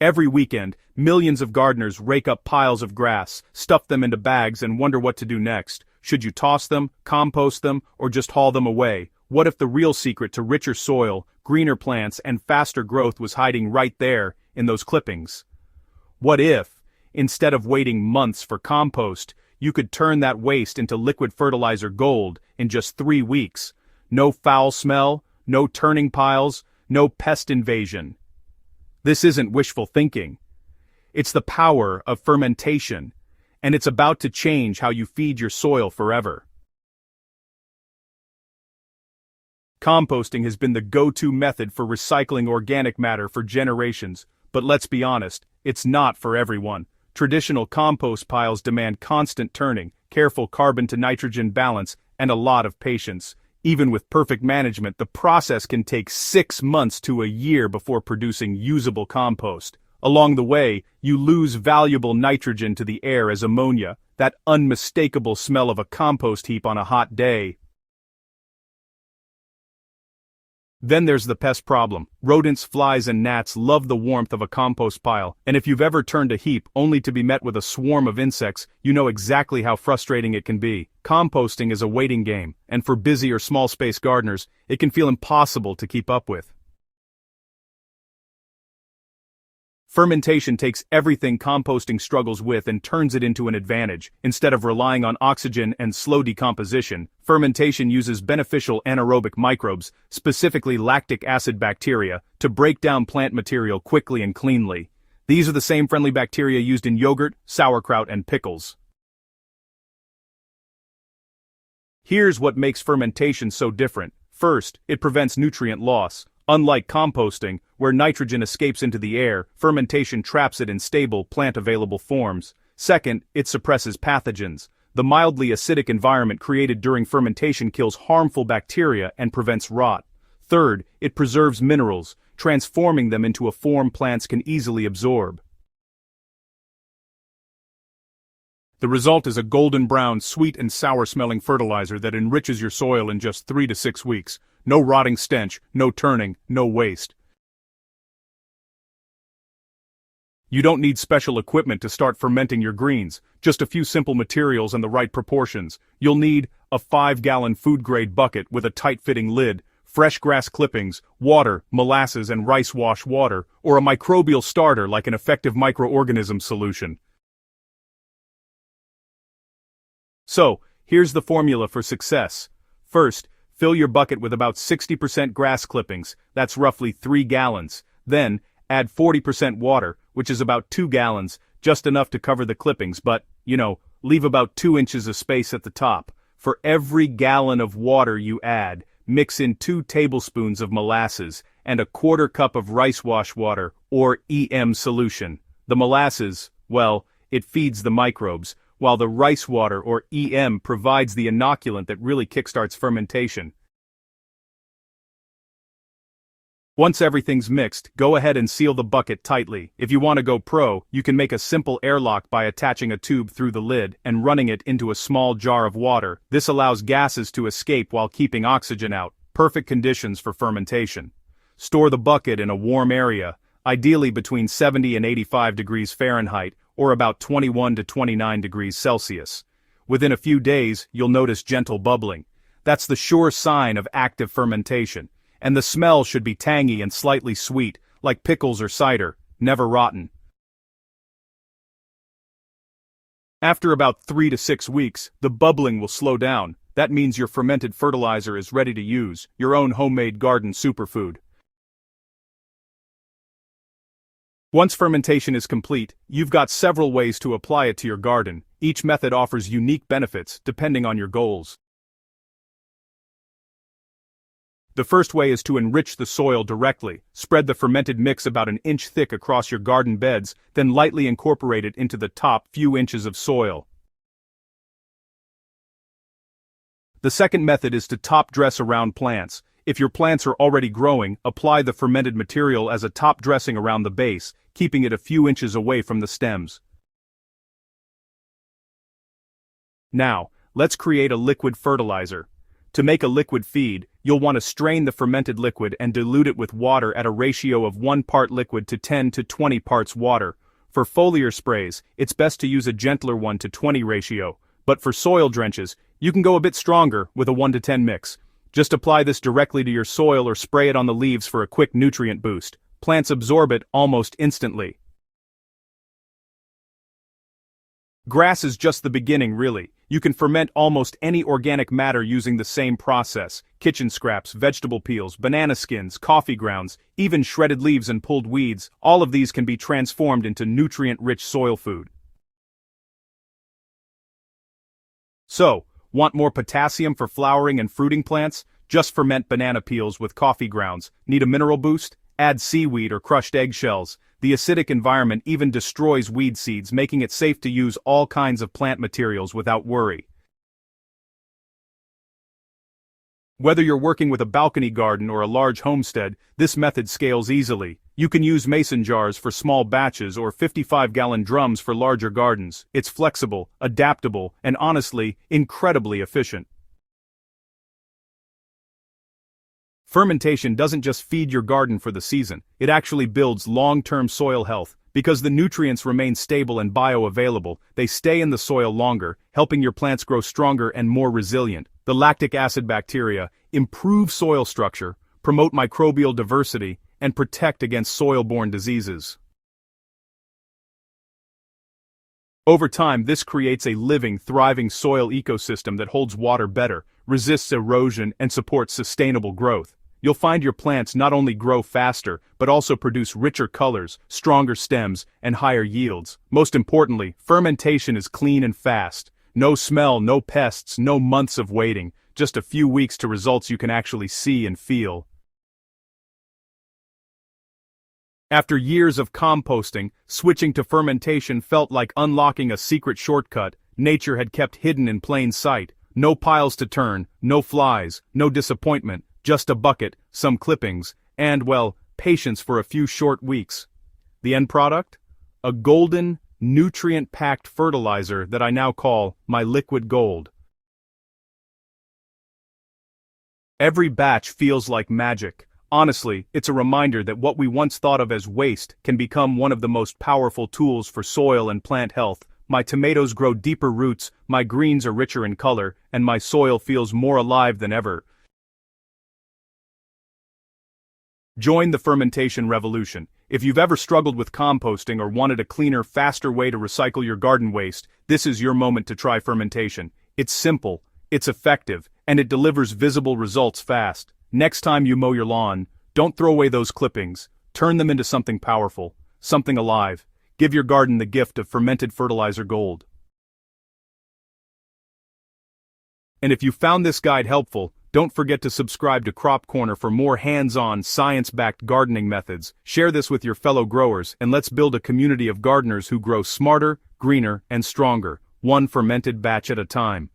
Every weekend, millions of gardeners rake up piles of grass, stuff them into bags and wonder what to do next. Should you toss them, compost them, or just haul them away? What if the real secret to richer soil, greener plants, and faster growth was hiding right there, in those clippings? What if, instead of waiting months for compost, you could turn that waste into liquid fertilizer gold in just 3 weeks? No foul smell, no turning piles, no pest invasion. This isn't wishful thinking. It's the power of fermentation, and it's about to change how you feed your soil forever. Composting has been the go-to method for recycling organic matter for generations, but let's be honest, it's not for everyone. Traditional compost piles demand constant turning, careful carbon to nitrogen balance, and a lot of patience. Even with perfect management, the process can take 6 months to a year before producing usable compost. Along the way, you lose valuable nitrogen to the air as ammonia, that unmistakable smell of a compost heap on a hot day. Then there's the pest problem. Rodents, flies, and gnats love the warmth of a compost pile, and if you've ever turned a heap only to be met with a swarm of insects, you know exactly how frustrating it can be. Composting is a waiting game, and for busy or small-space gardeners, it can feel impossible to keep up with. Fermentation takes everything composting struggles with and turns it into an advantage. Instead of relying on oxygen and slow decomposition, fermentation uses beneficial anaerobic microbes, specifically lactic acid bacteria, to break down plant material quickly and cleanly. These are the same friendly bacteria used in yogurt, sauerkraut, and pickles. Here's what makes fermentation so different. First, it prevents nutrient loss. Unlike composting, where nitrogen escapes into the air, fermentation traps it in stable, plant-available forms. Second, it suppresses pathogens. The mildly acidic environment created during fermentation kills harmful bacteria and prevents rot. Third, it preserves minerals, transforming them into a form plants can easily absorb. The result is a golden brown, sweet and sour-smelling fertilizer that enriches your soil in just 3 to 6 weeks. No rotting stench, no turning, no waste. You don't need special equipment to start fermenting your greens, just a few simple materials and the right proportions. You'll need a 5-gallon food-grade bucket with a tight-fitting lid, fresh grass clippings, water, molasses and rice wash water, or a microbial starter like an effective microorganism solution. So, here's the formula for success. First, fill your bucket with about 60% grass clippings, that's roughly 3 gallons. Then, add 40% water, which is about 2 gallons, just enough to cover the clippings, but, leave about 2 inches of space at the top. For every gallon of water you add, mix in 2 tablespoons of molasses and a 1/4 cup of rice wash water, or EM solution. The molasses, well, it feeds the microbes, while the rice water, or EM, provides the inoculant that really kickstarts fermentation. Once everything's mixed, go ahead and seal the bucket tightly. If you want to go pro, you can make a simple airlock by attaching a tube through the lid and running it into a small jar of water. This allows gases to escape while keeping oxygen out. Perfect conditions for fermentation. Store the bucket in a warm area, ideally between 70 and 85 degrees Fahrenheit, or about 21 to 29 degrees Celsius. Within a few days, you'll notice gentle bubbling. That's the sure sign of active fermentation. And the smell should be tangy and slightly sweet, like pickles or cider, never rotten. After about 3 to 6 weeks, the bubbling will slow down. That means your fermented fertilizer is ready to use, your own homemade garden superfood. Once fermentation is complete, you've got several ways to apply it to your garden. Each method offers unique benefits, depending on your goals. The first way is to enrich the soil directly. Spread the fermented mix about 1 inch thick across your garden beds, then lightly incorporate it into the top few inches of soil. The second method is to top dress around plants. If your plants are already growing, apply the fermented material as a top dressing around the base, keeping it a few inches away from the stems. Now, let's create a liquid fertilizer. To make a liquid feed, you'll want to strain the fermented liquid and dilute it with water at a ratio of 1 part liquid to 10 to 20 parts water. For foliar sprays, it's best to use a gentler 1:20 ratio, but for soil drenches, you can go a bit stronger with a 1:10 mix. Just apply this directly to your soil or spray it on the leaves for a quick nutrient boost. Plants absorb it almost instantly. Grass is just the beginning, really. You can ferment almost any organic matter using the same process. Kitchen scraps, vegetable peels, banana skins, coffee grounds, even shredded leaves and pulled weeds, all of these can be transformed into nutrient-rich soil food. So, want more potassium for flowering and fruiting plants? Just ferment banana peels with coffee grounds. Need a mineral boost? Add seaweed or crushed eggshells. The acidic environment even destroys weed seeds, making it safe to use all kinds of plant materials without worry. Whether you're working with a balcony garden or a large homestead, this method scales easily. You can use mason jars for small batches or 55-gallon drums for larger gardens. It's flexible, adaptable, and honestly, incredibly efficient. Fermentation doesn't just feed your garden for the season, it actually builds long-term soil health. Because the nutrients remain stable and bioavailable, they stay in the soil longer, helping your plants grow stronger and more resilient. The lactic acid bacteria improve soil structure, promote microbial diversity, and protect against soil-borne diseases. Over time, this creates a living, thriving soil ecosystem that holds water better, resists erosion, and supports sustainable growth. You'll find your plants not only grow faster, but also produce richer colors, stronger stems, and higher yields. Most importantly, fermentation is clean and fast. No smell, no pests, no months of waiting, just a few weeks to results you can actually see and feel. After years of composting, switching to fermentation felt like unlocking a secret shortcut nature had kept hidden in plain sight. No piles to turn, no flies, no disappointment. Just a bucket, some clippings, and, well, patience for a few short weeks. The end product? A golden, nutrient-packed fertilizer that I now call my liquid gold. Every batch feels like magic. Honestly, it's a reminder that what we once thought of as waste can become one of the most powerful tools for soil and plant health. My tomatoes grow deeper roots, my greens are richer in color, and my soil feels more alive than ever. Join the fermentation revolution. If you've ever struggled with composting or wanted a cleaner, faster way to recycle your garden waste, this is your moment to try fermentation. It's simple, it's effective, and it delivers visible results fast. Next time you mow your lawn, don't throw away those clippings. Turn them into something powerful, something alive. Give your garden the gift of fermented fertilizer gold. And if you found this guide helpful, don't forget to subscribe to Crop Corner for more hands-on, science-backed gardening methods. Share this with your fellow growers, and let's build a community of gardeners who grow smarter, greener, and stronger, one fermented batch at a time.